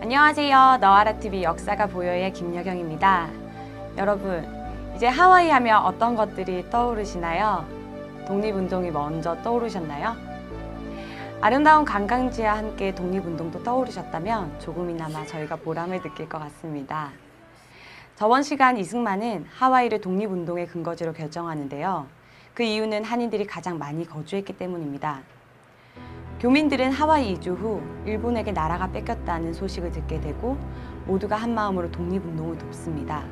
안녕하세요. 너와라TV 역사가 보여의 김여경입니다. 여러분, 이제 하와이 하면 어떤 것들이 떠오르시나요? 독립운동이 먼저 떠오르셨나요? 아름다운 관광지와 함께 독립운동도 떠오르셨다면 조금이나마 저희가 보람을 느낄 것 같습니다. 저번 시간 이승만은 하와이를 독립운동의 근거지로 결정하는데요. 그 이유는 한인들이 가장 많이 거주했기 때문입니다. 교민들은 하와이 이주 후 일본에게 나라가 뺏겼다는 소식을 듣게 되고 모두가 한마음으로 독립운동을 돕습니다.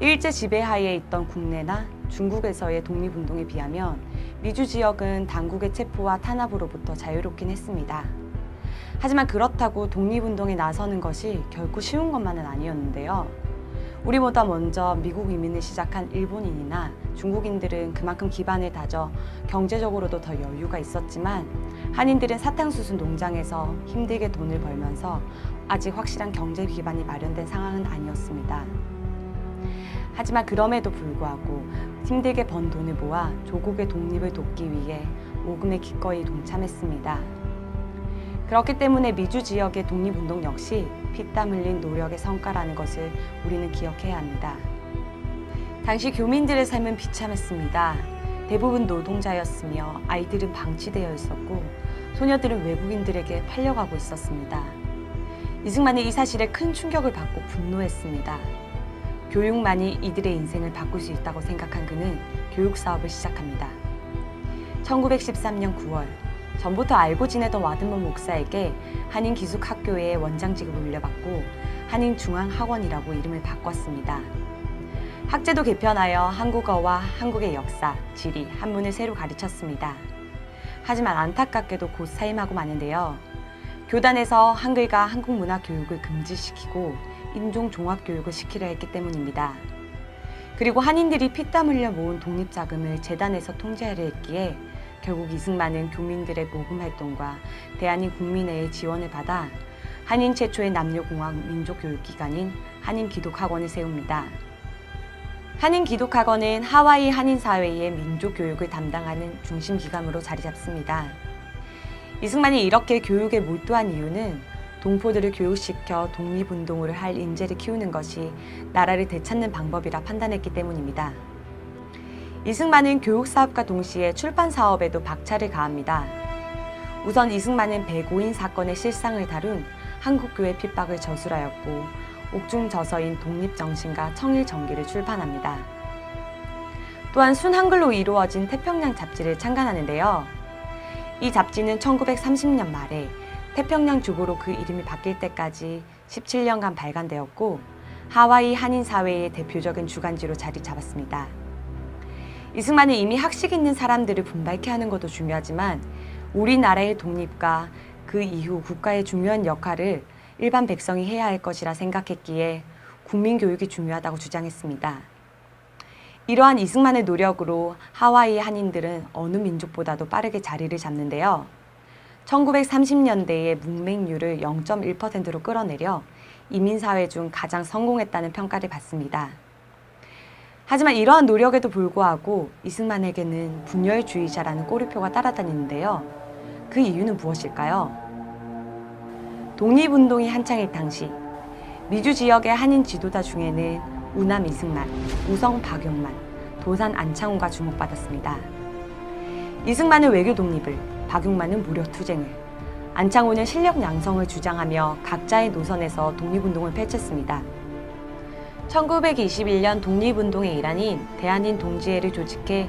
일제 지배하에 있던 국내나 중국에서의 독립운동에 비하면 미주 지역은 당국의 체포와 탄압으로부터 자유롭긴 했습니다. 하지만 그렇다고 독립운동에 나서는 것이 결코 쉬운 것만은 아니었는데요. 우리보다 먼저 미국 이민을 시작한 일본인이나 중국인들은 그만큼 기반을 다져 경제적으로도 더 여유가 있었지만 한인들은 사탕수수 농장에서 힘들게 돈을 벌면서 아직 확실한 경제 기반이 마련된 상황은 아니었습니다. 하지만 그럼에도 불구하고 힘들게 번 돈을 모아 조국의 독립을 돕기 위해 모금에 기꺼이 동참했습니다. 그렇기 때문에 미주 지역의 독립운동 역시 피땀 흘린 노력의 성과라는 것을 우리는 기억해야 합니다. 당시 교민들의 삶은 비참했습니다. 대부분 노동자였으며 아이들은 방치되어 있었고 소녀들은 외국인들에게 팔려가고 있었습니다. 이승만은 이 사실에 큰 충격을 받고 분노했습니다. 교육만이 이들의 인생을 바꿀 수 있다고 생각한 그는 교육 사업을 시작합니다. 1913년 9월 전부터 알고 지내던 와드먼 목사에게 한인기숙학교의 원장직을 물려받고 한인중앙학원이라고 이름을 바꿨습니다. 학제도 개편하여 한국어와 한국의 역사, 지리, 한문을 새로 가르쳤습니다. 하지만 안타깝게도 곧 사임하고 마는데요. 교단에서 한글과 한국문화 교육을 금지시키고 인종종합교육을 시키려 했기 때문입니다. 그리고 한인들이 피땀 흘려 모은 독립자금을 재단에서 통제하려 했기에 결국 이승만은 교민들의 모금활동과 대한인 국민회의 지원을 받아 한인 최초의 남녀공학 민족교육기관인 한인기독학원을 세웁니다. 한인기독학원은 하와이 한인사회의 민족교육을 담당하는 중심기관으로 자리잡습니다. 이승만이 이렇게 교육에 몰두한 이유는 동포들을 교육시켜 독립운동을 할 인재를 키우는 것이 나라를 되찾는 방법이라 판단했기 때문입니다. 이승만은 교육사업과 동시에 출판사업에도 박차를 가합니다. 우선 이승만은 백오인 사건의 실상을 다룬 한국교회 핍박을 저술하였고 옥중 저서인 독립정신과 청일정기를 출판합니다. 또한 순한글로 이루어진 태평양 잡지를 창간하는데요. 이 잡지는 1930년 말에 태평양 주보로 그 이름이 바뀔 때까지 17년간 발간되었고 하와이 한인사회의 대표적인 주간지로 자리 잡았습니다. 이승만은 이미 학식 있는 사람들을 분발케 하는 것도 중요하지만 우리나라의 독립과 그 이후 국가의 중요한 역할을 일반 백성이 해야 할 것이라 생각했기에 국민교육이 중요하다고 주장했습니다. 이러한 이승만의 노력으로 하와이 한인들은 어느 민족보다도 빠르게 자리를 잡는데요. 1930년대에 문맹률을 0.1%로 끌어내려 이민사회 중 가장 성공했다는 평가를 받습니다. 하지만 이러한 노력에도 불구하고 이승만에게는 분열주의자라는 꼬리표가 따라다니는데요. 그 이유는 무엇일까요? 독립운동이 한창일 당시 미주 지역의 한인 지도자 중에는 우남 이승만, 우성 박용만, 도산 안창호가 주목받았습니다. 이승만은 외교 독립을, 박용만은 무력 투쟁을, 안창호는 실력 양성을 주장하며 각자의 노선에서 독립운동을 펼쳤습니다. 1921년 독립운동의 일환인 대한인 동지회를 조직해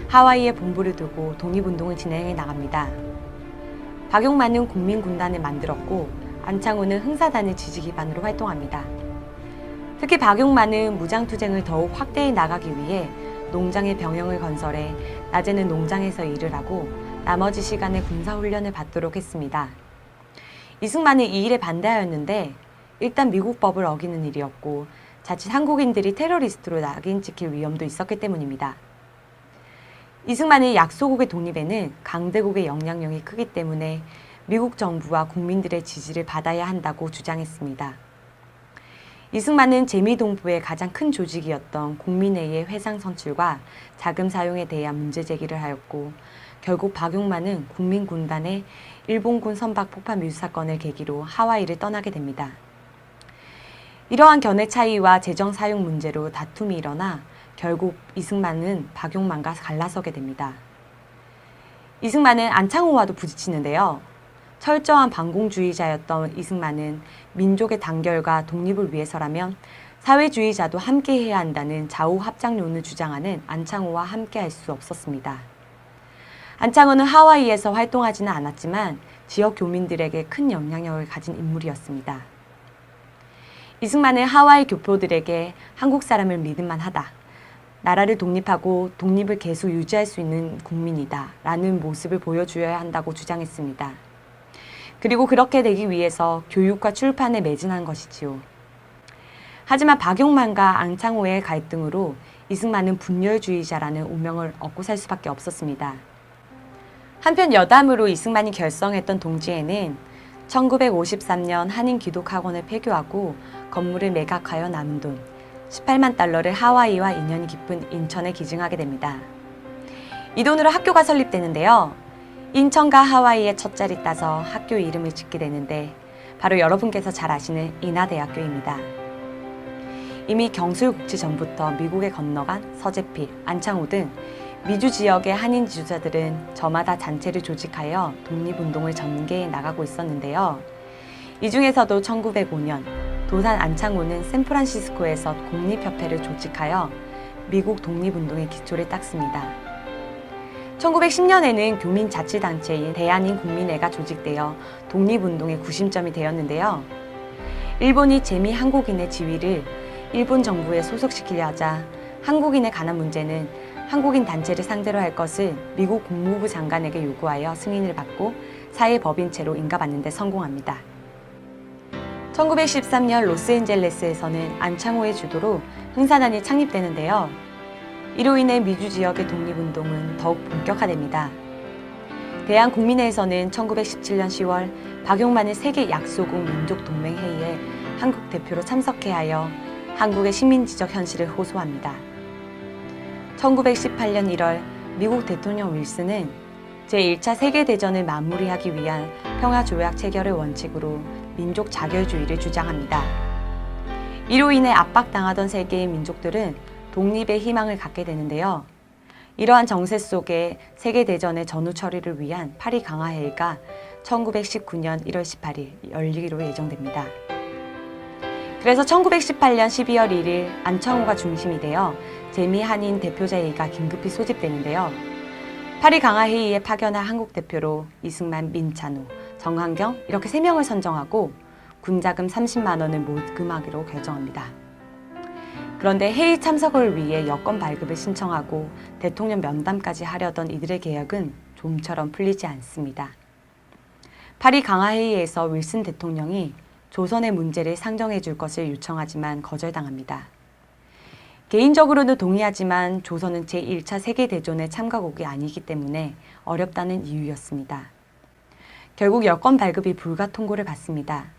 하와이에 본부를 두고 독립운동을 진행해 나갑니다. 박용만은 국민군단을 만들었고 안창호는 흥사단을 지지 기반으로 활동합니다. 특히 박용만은 무장투쟁을 더욱 확대해 나가기 위해 농장에 병영을 건설해 낮에는 농장에서 일을 하고 나머지 시간에 군사훈련을 받도록 했습니다. 이승만은 이 일에 반대하였는데 일단 미국 법을 어기는 일이었고 자칫 한국인들이 테러리스트로 낙인 찍힐 위험도 있었기 때문입니다. 이승만의 약소국의 독립에는 강대국의 영향력이 크기 때문에 미국 정부와 국민들의 지지를 받아야 한다고 주장했습니다. 이승만은 재미동부의 가장 큰 조직이었던 국민회의의 회상 선출과 자금 사용에 대한 문제 제기를 하였고 결국 박용만은 국민군단의 일본군 선박 폭파 밀수 사건을 계기로 하와이를 떠나게 됩니다. 이러한 견해 차이와 재정 사용 문제로 다툼이 일어나 결국 이승만은 박용만과 갈라서게 됩니다. 이승만은 안창호와도 부딪히는데요. 철저한 반공주의자였던 이승만은 민족의 단결과 독립을 위해서라면 사회주의자도 함께해야 한다는 좌우합작론을 주장하는 안창호와 함께할 수 없었습니다. 안창호는 하와이에서 활동하지는 않았지만 지역 교민들에게 큰 영향력을 가진 인물이었습니다. 이승만은 하와이 교포들에게 한국 사람을 믿을만 하다. 나라를 독립하고 독립을 계속 유지할 수 있는 국민이다. 라는 모습을 보여주어야 한다고 주장했습니다. 그리고 그렇게 되기 위해서 교육과 출판에 매진한 것이지요. 하지만 박용만과 안창호의 갈등으로 이승만은 분열주의자라는 오명을 얻고 살 수밖에 없었습니다. 한편 여담으로 이승만이 결성했던 동지에는 1953년 한인기독학원을 폐교하고 건물을 매각하여 남은 돈 18만 달러를 하와이와 인연이 깊은 인천에 기증하게 됩니다. 이 돈으로 학교가 설립되는데요. 인천과 하와이의 첫자리 따서 학교 이름을 짓게 되는데 바로 여러분께서 잘 아시는 인하대학교입니다. 이미 경술국지 전부터 미국에 건너간 서재필, 안창호 등 미주 지역의 한인 지주자들은 저마다 단체를 조직하여 독립운동을 전개해 나가고 있었는데요. 이 중에서도 1905년 도산 안창호는 샌프란시스코에서 공립협회를 조직하여 미국 독립운동의 기초를 닦습니다. 1910년에는 교민자치단체인 대한인국민회가 조직되어 독립운동의 구심점이 되었는데요. 일본이 재미 한국인의 지위를 일본 정부에 소속시키려 하자 한국인에 관한 문제는 한국인 단체를 상대로 할 것을 미국 국무부 장관에게 요구하여 승인을 받고 사회법인체로 인가받는 데 성공합니다. 1913년 로스앤젤레스에서는 안창호의 주도로 흥사단이 창립되는데요. 이로 인해 미주 지역의 독립운동은 더욱 본격화됩니다. 대한국민회에서는 1917년 10월 박용만을 세계 약소국 민족동맹회의에 한국 대표로 참석해 하여 한국의 식민지적 현실을 호소합니다. 1918년 1월 미국 대통령 윌슨은 제1차 세계대전을 마무리하기 위한 평화조약 체결을 원칙으로 민족 자결주의를 주장합니다. 이로 인해 압박당하던 세계의 민족들은 독립의 희망을 갖게 되는데요. 이러한 정세 속에 세계대전의 전후 처리를 위한 파리 강화회의가 1919년 1월 18일 열리기로 예정됩니다. 그래서 1918년 12월 1일 안창호가 중심이 되어 재미한인 대표자회의가 긴급히 소집되는데요. 파리 강화회의에 파견할 한국 대표로 이승만, 민찬호, 정한경 이렇게 3명을 선정하고 군자금 30만 원을 모금하기로 결정합니다. 그런데 회의 참석을 위해 여권 발급을 신청하고 대통령 면담까지 하려던 이들의 계획은 좀처럼 풀리지 않습니다. 파리 강화회의에서 윌슨 대통령이 조선의 문제를 상정해 줄 것을 요청하지만 거절당합니다. 개인적으로는 동의하지만 조선은 제1차 세계대전의 참가국이 아니기 때문에 어렵다는 이유였습니다. 결국 여권 발급이 불가 통고를 받습니다.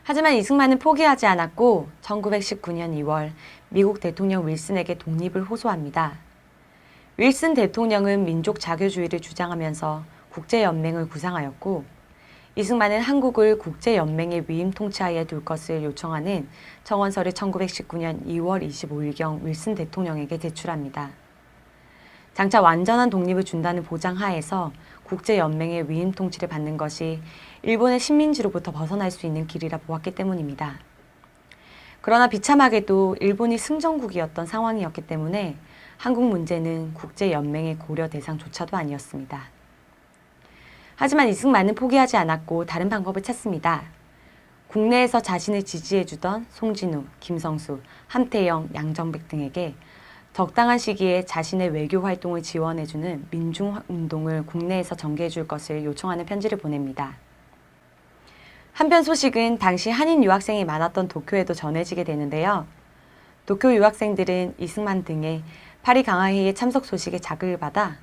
하지만 이승만은 포기하지 않았고 1919년 2월 미국 대통령 윌슨에게 독립을 호소합니다. 윌슨 대통령은 민족 자교주의를 주장하면서 국제연맹을 구상하였고 이승만은 한국을 국제연맹의 위임 통치하에 둘 것을 요청하는 청원서를 1919년 2월 25일경 윌슨 대통령에게 제출합니다. 장차 완전한 독립을 준다는 보장 하에서 국제연맹의 위임 통치를 받는 것이 일본의 식민지로부터 벗어날 수 있는 길이라 보았기 때문입니다. 그러나 비참하게도 일본이 승전국이었던 상황이었기 때문에 한국 문제는 국제연맹의 고려 대상조차도 아니었습니다. 하지만 이승만은 포기하지 않았고 다른 방법을 찾습니다. 국내에서 자신을 지지해주던 송진우, 김성수, 함태영, 양정백 등에게 적당한 시기에 자신의 외교 활동을 지원해주는 민중운동을 국내에서 전개해줄 것을 요청하는 편지를 보냅니다. 한편 소식은 당시 한인 유학생이 많았던 도쿄에도 전해지게 되는데요. 도쿄 유학생들은 이승만 등의 파리 강화회의에 참석 소식에 자극을 받아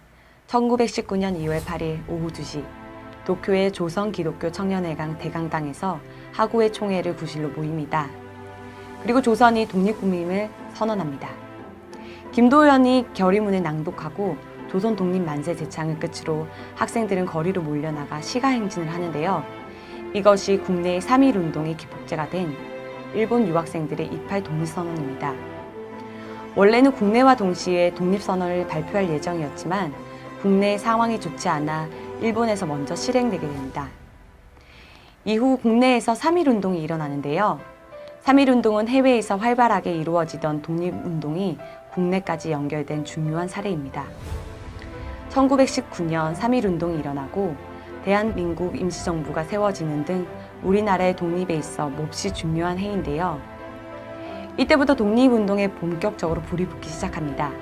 1919년 2월 8일 오후 2시 도쿄의 조선기독교 청년회관 대강당에서 하구의 총회를 구실로 모입니다. 그리고 조선이 독립국민을 선언합니다. 김도연이 결의문을 낭독하고 조선 독립 만세 제창을 끝으로 학생들은 거리로 몰려나가 시가 행진을 하는데요. 이것이 국내의 3.1 운동의 기폭제가 된 일본 유학생들의 28 독립선언입니다. 원래는 국내와 동시에 독립선언을 발표할 예정이었지만 국내의 상황이 좋지 않아 일본에서 먼저 실행되게 됩니다. 이후 국내에서 3.1 운동이 일어나는데요. 3.1 운동은 해외에서 활발하게 이루어지던 독립운동이 국내까지 연결된 중요한 사례입니다. 1919년 3.1 운동이 일어나고 대한민국 임시정부가 세워지는 등 우리나라의 독립에 있어 몹시 중요한 해인데요. 이때부터 독립운동에 본격적으로 불이 붙기 시작합니다.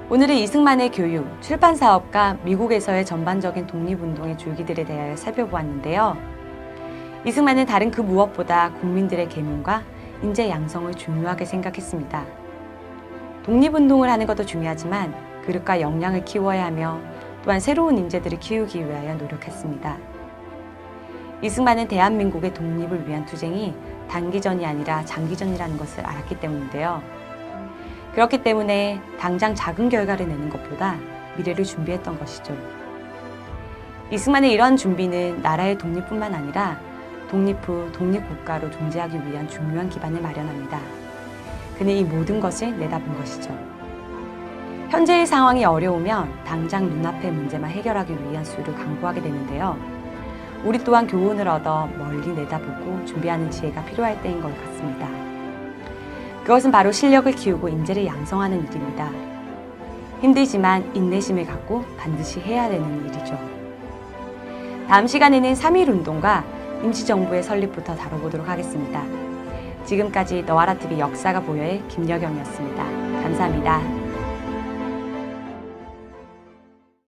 오늘은 이승만의 교육, 출판 사업과 미국에서의 전반적인 독립운동의 줄기들에 대하여 살펴보았는데요. 이승만은 다른 그 무엇보다 국민들의 계몽과 인재 양성을 중요하게 생각했습니다. 독립운동을 하는 것도 중요하지만 그릇과 역량을 키워야 하며 또한 새로운 인재들을 키우기 위하여 노력했습니다. 이승만은 대한민국의 독립을 위한 투쟁이 단기전이 아니라 장기전이라는 것을 알았기 때문인데요. 그렇기 때문에 당장 작은 결과를 내는 것보다 미래를 준비했던 것이죠. 이승만의 이러한 준비는 나라의 독립뿐만 아니라 독립 후 독립국가로 존재하기 위한 중요한 기반을 마련합니다. 그는 이 모든 것을 내다본 것이죠. 현재의 상황이 어려우면 당장 눈앞의 문제만 해결하기 위한 수를 강구하게 되는데요. 우리 또한 교훈을 얻어 멀리 내다보고 준비하는 지혜가 필요할 때인 것 같습니다. 그것은 바로 실력을 키우고 인재를 양성하는 일입니다. 힘들지만 인내심을 갖고 반드시 해야 되는 일이죠. 다음 시간에는 3.1 운동과 임시정부의 설립부터 다뤄보도록 하겠습니다. 지금까지 너와라TV 역사가 보여의 김여경이었습니다. 감사합니다.